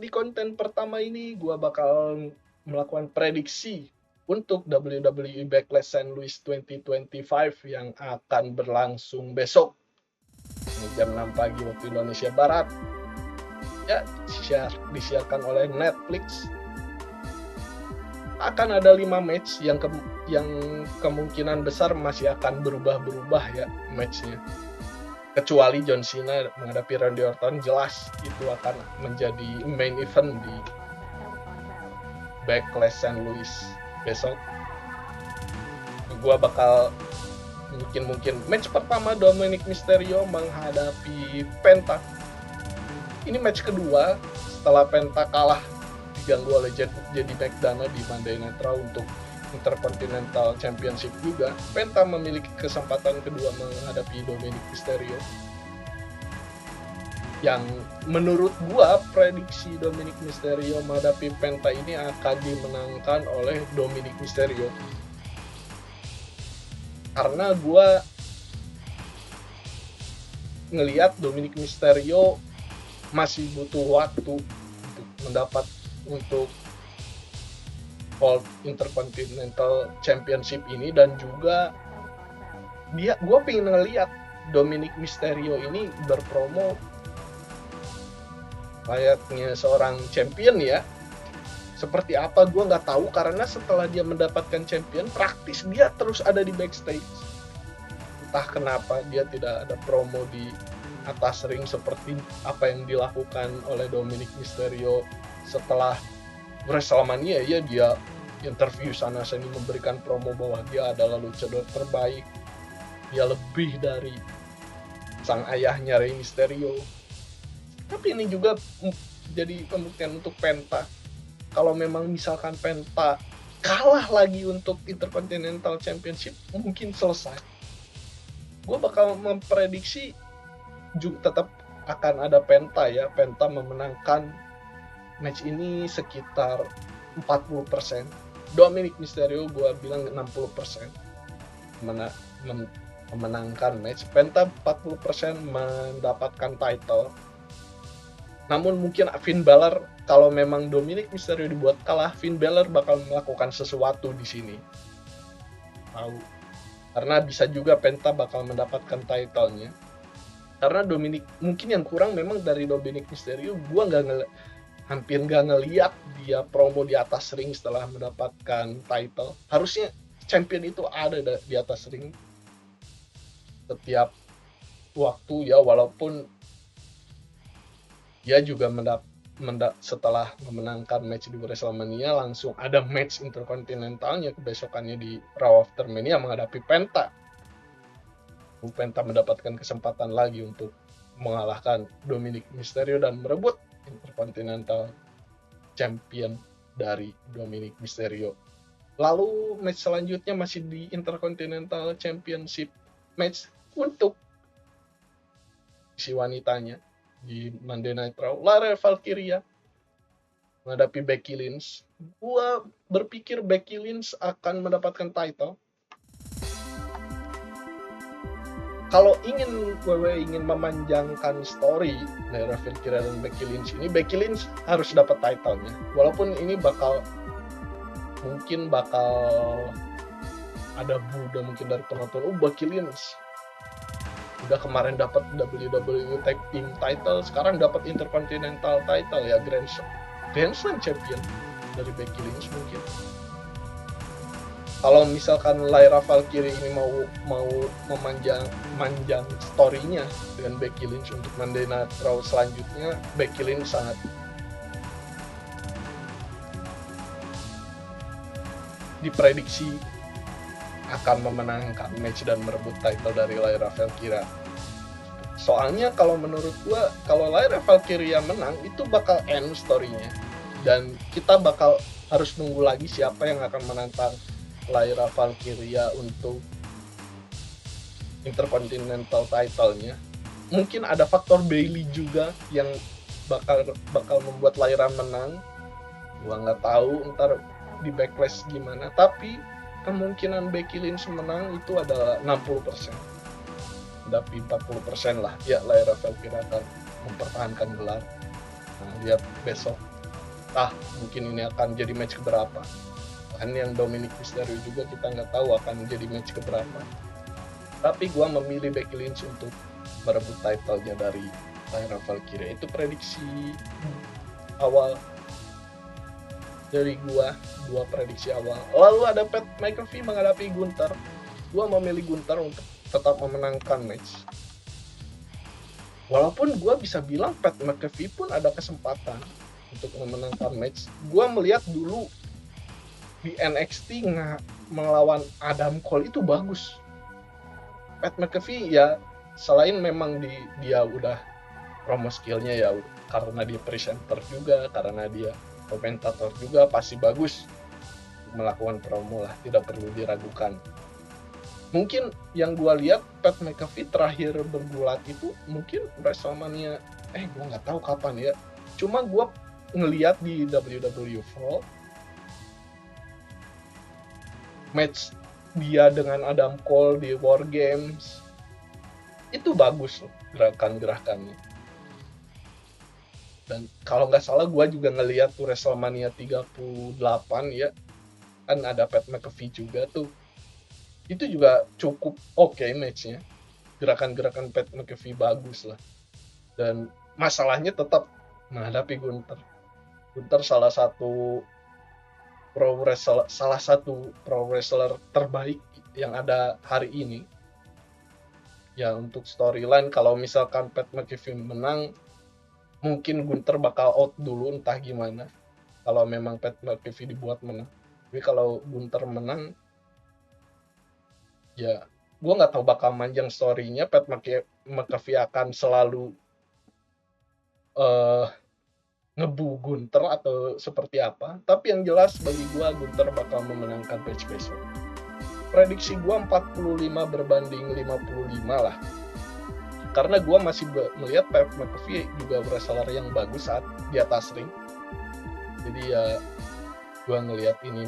di konten pertama ini gue bakal melakukan prediksi untuk WWE Backlash St. Louis 2025 yang akan berlangsung besok jam 6 pagi waktu Indonesia Barat. Ya, disiarkan oleh Netflix. Akan ada 5 match yang kemungkinan besar masih akan berubah-berubah ya matchnya. Kecuali John Cena menghadapi Randy Orton, jelas itu akan menjadi main event di Backlash St. Louis besok. Gua bakal mungkin match pertama Dominic Mysterio menghadapi Penta. Ini match kedua setelah Penta kalah diganggu oleh Jedi McDonough di Monday Night Raw untuk Intercontinental Championship juga. Penta memiliki kesempatan kedua menghadapi Dominic Mysterio. Yang menurut gua prediksi Dominic Mysterio menghadapi Penta ini akan dimenangkan oleh Dominic Mysterio. Karena gua ngelihat Dominic Mysterio masih butuh waktu untuk mendapat World Intercontinental Championship ini, dan juga gue pengen ngeliat Dominic Mysterio ini berpromo layaknya seorang champion ya. Seperti apa gue nggak tahu, karena setelah dia mendapatkan champion praktis dia terus ada di backstage. Entah kenapa dia tidak ada promo di atas ring seperti apa yang dilakukan oleh Dominic Mysterio setelah WrestleMania. Ya, dia interview sana sini memberikan promo bahwa dia adalah luchador terbaik, dia lebih dari sang ayahnya Rey Mysterio. Tapi ini juga jadi pembuktian untuk Penta. Kalau memang misalkan Penta kalah lagi untuk Intercontinental Championship, mungkin selesai. Gue bakal memprediksi juga tetap akan ada Penta ya. Penta memenangkan match ini sekitar 40%. Dominic Mysterio gue bilang 60% memenangkan match. Penta 40% mendapatkan title. Namun mungkin Finn Balor, kalau memang Dominic Mysterio dibuat kalah, Finn Balor bakal melakukan sesuatu di sini. Tahu? Karena bisa juga Penta bakal mendapatkan title-nya. Karena Dominic, mungkin yang kurang memang dari Dominic Mysterio, gue hampir nggak ngeliat dia promo di atas ring setelah mendapatkan title. Harusnya champion itu ada di atas ring setiap waktu ya, walaupun dia juga setelah memenangkan match di WrestleMania langsung ada match interkontinentalnya kebesokannya di Raw After Mania menghadapi Penta. Penta mendapatkan kesempatan lagi untuk mengalahkan Dominic Mysterio dan merebut Intercontinental Champion dari Dominic Mysterio. Lalu match selanjutnya masih di Intercontinental Championship match untuk si wanitanya di Monday Night Raw, Lara Valkyria menghadapi Becky Lynch. Gua berpikir Becky Lynch akan mendapatkan title. Kalau WWE ingin memanjangkan story Lara Valkyria dan Becky Lynch ini, Becky Lynch harus dapat title-nya. Walaupun ini mungkin bakal ada buda mungkin dari penonton, Becky Lynch udah kemarin dapat WWE Tag Team title, sekarang dapat Intercontinental title ya, Grand Slam Champion dari Becky Lynch mungkin. Kalau misalkan Lyra Valkyrie ini mau memanjang story-nya dengan Becky Lynch untuk Monday Night Raw selanjutnya, Becky Lynch sangat diprediksi akan memenangkan match dan merebut title dari Lyra Valkyria. Soalnya kalau menurut gua, kalau Lyra Valkyria menang itu bakal end story-nya, dan kita bakal harus nunggu lagi siapa yang akan menantang Lyra Valkyria untuk Intercontinental title-nya. Mungkin ada faktor Bayley juga yang bakal membuat Lyra menang. Gua nggak tahu ntar di Backlash gimana, tapi kemungkinan Becky Lynch menang itu adalah 60%. Tapi 40% lah ya Lyra Valkyria akan mempertahankan gelar. Nah, lihat besok mungkin ini akan jadi match keberapa. Kan yang Dominic Mysterio juga kita nggak tahu akan jadi match keberapa. Tapi gue memilih Becky Lynch untuk merebut title-nya dari Lyra Valkyria. Itu prediksi awal dari dua prediksi awal. Lalu ada Pat McAfee menghadapi Gunther. Gue memilih Gunther untuk tetap memenangkan match. Walaupun gue bisa bilang Pat McAfee pun ada kesempatan untuk memenangkan match. Gue melihat dulu di NXT melawan Adam Cole itu bagus. Pat McAfee ya selain memang dia udah promo skillnya ya karena dia presenter juga, karena dia komentator juga pasti bagus melakukan promo lah, tidak perlu diragukan. Mungkin yang gue lihat Pat McAfee terakhir bergulat itu mungkin WrestleMania, gue nggak tahu kapan ya. Cuma gue ngelihat di WWE Fall match dia dengan Adam Cole di War Games itu bagus loh gerakan-gerakannya. Dan kalau nggak salah gue juga ngelihat tuh WrestleMania 38 ya, kan ada Pat McAfee juga tuh. Itu juga cukup oke matchnya. Gerakan-gerakan Pat McAfee bagus lah. Dan masalahnya tetap menghadapi Gunther. Gunther salah satu pro wrestler terbaik yang ada hari ini. Ya untuk storyline kalau misalkan Pat McAfee menang, mungkin Gunther bakal out dulu entah gimana. Kalau memang Pat McAfee dibuat menang. Tapi kalau Gunther menang, ya gue nggak tahu bakal manjang story-nya. Pat McAfee akan selalu ngebu Gunther atau seperti apa. Tapi yang jelas bagi gue Gunther bakal memenangkan match besok. Prediksi gue 45 berbanding 55 lah. Karena gue masih melihat Pat McAfee juga wrestler yang bagus saat di atas ring. Jadi ya gue ngelihat ini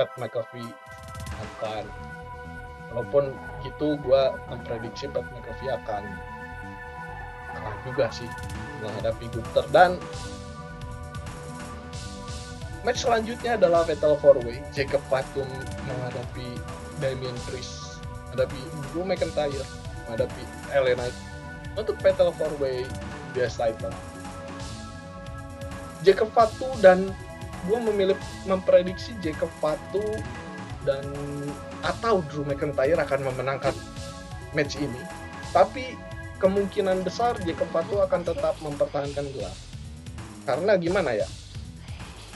Pat McAfee akan, walaupun gitu gue memprediksi Pat McAfee akan kalah juga sih menghadapi Gunther. Dan match selanjutnya adalah Fatal 4-Way. Jacob Fatu menghadapi Damian Priest, menghadapi Drew McIntyre, menghadapi LA Knight untuk Fatal 4-Way US title. Jacob Fatu dan gue memprediksi Jacob Fatu dan atau Drew McIntyre akan memenangkan match ini. Tapi kemungkinan besar Jacob Fatu akan tetap mempertahankan gelar. Karena gimana ya?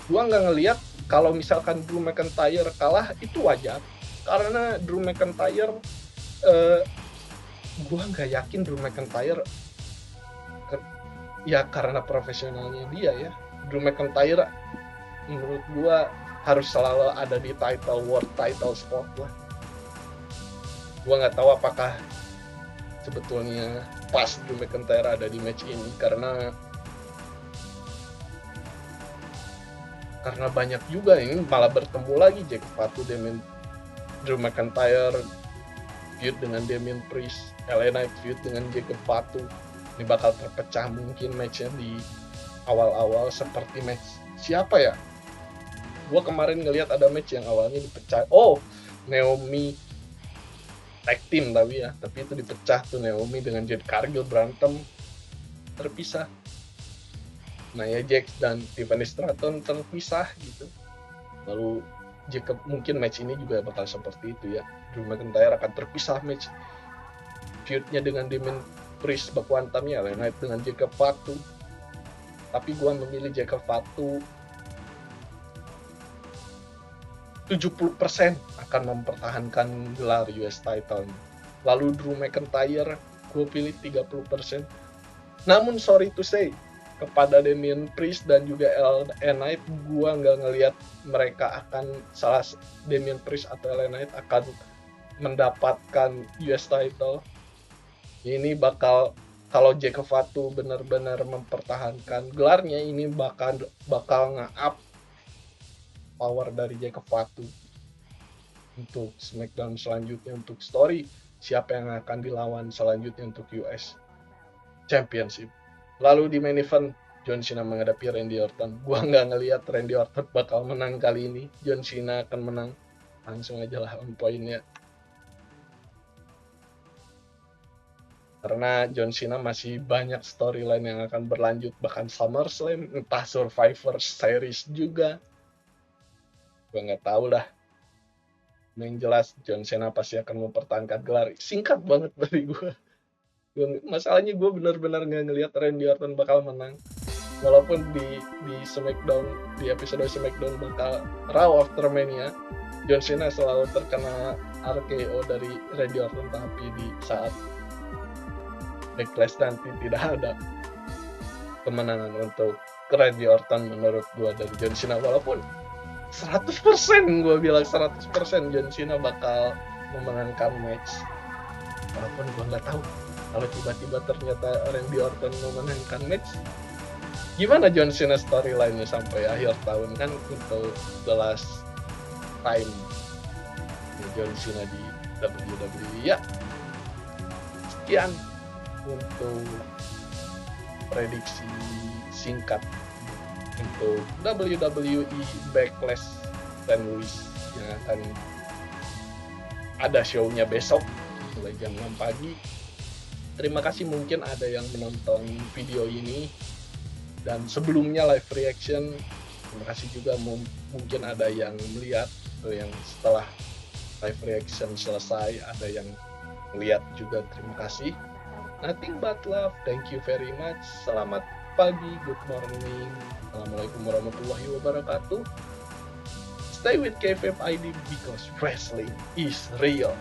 Gue nggak ngelihat kalau misalkan Drew McIntyre kalah itu wajar. Karena Drew McIntyre, gue nggak yakin Drew McIntyre ya karena profesionalnya dia ya. Drew McIntyre menurut gue harus selalu ada di world title spot lah. Gue nggak tahu apakah sebetulnya pas Drew McIntyre ada di match ini karena banyak juga ini malah bertemu lagi Jacob Fatu dengan Drew McIntyre feud dengan Damian Priest, LA Knight feud dengan Jacob Fatu. Ini bakal terpecah mungkin matchnya di awal-awal seperti match siapa ya? Gue kemarin ngelihat ada match yang awalnya dipecah. Naomi tag team tapi itu dipecah tuh, Naomi dengan Jade Cargill berantem terpisah. Nia Jax dan Tiffany Stratton terpisah gitu. Lalu Jacob mungkin match ini juga bakal seperti itu ya. Drew McIntyre akan terpisah match feudnya dengan Damian Priest baku hantamnya LA Knight dengan Jacob Fatu. Tapi gue memilih Jacob Fatu 70% akan mempertahankan gelar US title. Lalu Drew McIntyre gue pilih 30%. Namun sorry to say, kepada Damian Priest dan juga LA Knight, gue nggak ngelihat mereka akan Damian Priest atau LA Knight akan mendapatkan US title. Ini bakal, kalau Jacob Fatu benar-benar mempertahankan gelarnya, ini bakal nge-up power dari Jacob Fatu untuk SmackDown selanjutnya, untuk story siapa yang akan dilawan selanjutnya untuk US Championship. Lalu di main event John Cena menghadapi Randy Orton. Gua nggak ngelihat Randy Orton bakal menang kali ini. John Cena akan menang. Langsung aja lah on point-nya. Karena John Cena masih banyak storyline yang akan berlanjut, bahkan SummerSlam, entah Survivor Series juga. Gue nggak tahu lah. Yang jelas John Cena pasti akan mempertahankan gelar. Singkat banget dari gue. Masalahnya gue benar-benar nggak ngelihat Randy Orton bakal menang. Walaupun di SmackDown, di episode SmackDown bakal Raw After Mania, John Cena selalu terkena RKO dari Randy Orton, tapi di saat Backlash nanti tidak ada kemenangan untuk Randy Orton menurut gue dari John Cena. Walaupun 100% gue bilang 100% John Cena bakal memenangkan match. Walaupun gue nggak tahu kalau tiba-tiba ternyata Randy Orton memenangkan match, gimana John Cena storyline-nya sampai akhir tahun kan untuk the last time John Cena di WWE. Ya, sekian untuk prediksi singkat untuk WWE Backlash St. Louis yang akan ada show-nya besok mulai jam 6 pagi. Terima kasih mungkin ada yang menonton video ini dan sebelumnya live reaction. Terima kasih juga mungkin ada yang melihat atau yang setelah live reaction selesai ada yang melihat juga. Terima kasih. Nothing but love. Thank you very much. Selamat pagi, good morning. Assalamualaikum warahmatullahi wabarakatuh. Stay with KFM ID because wrestling is real.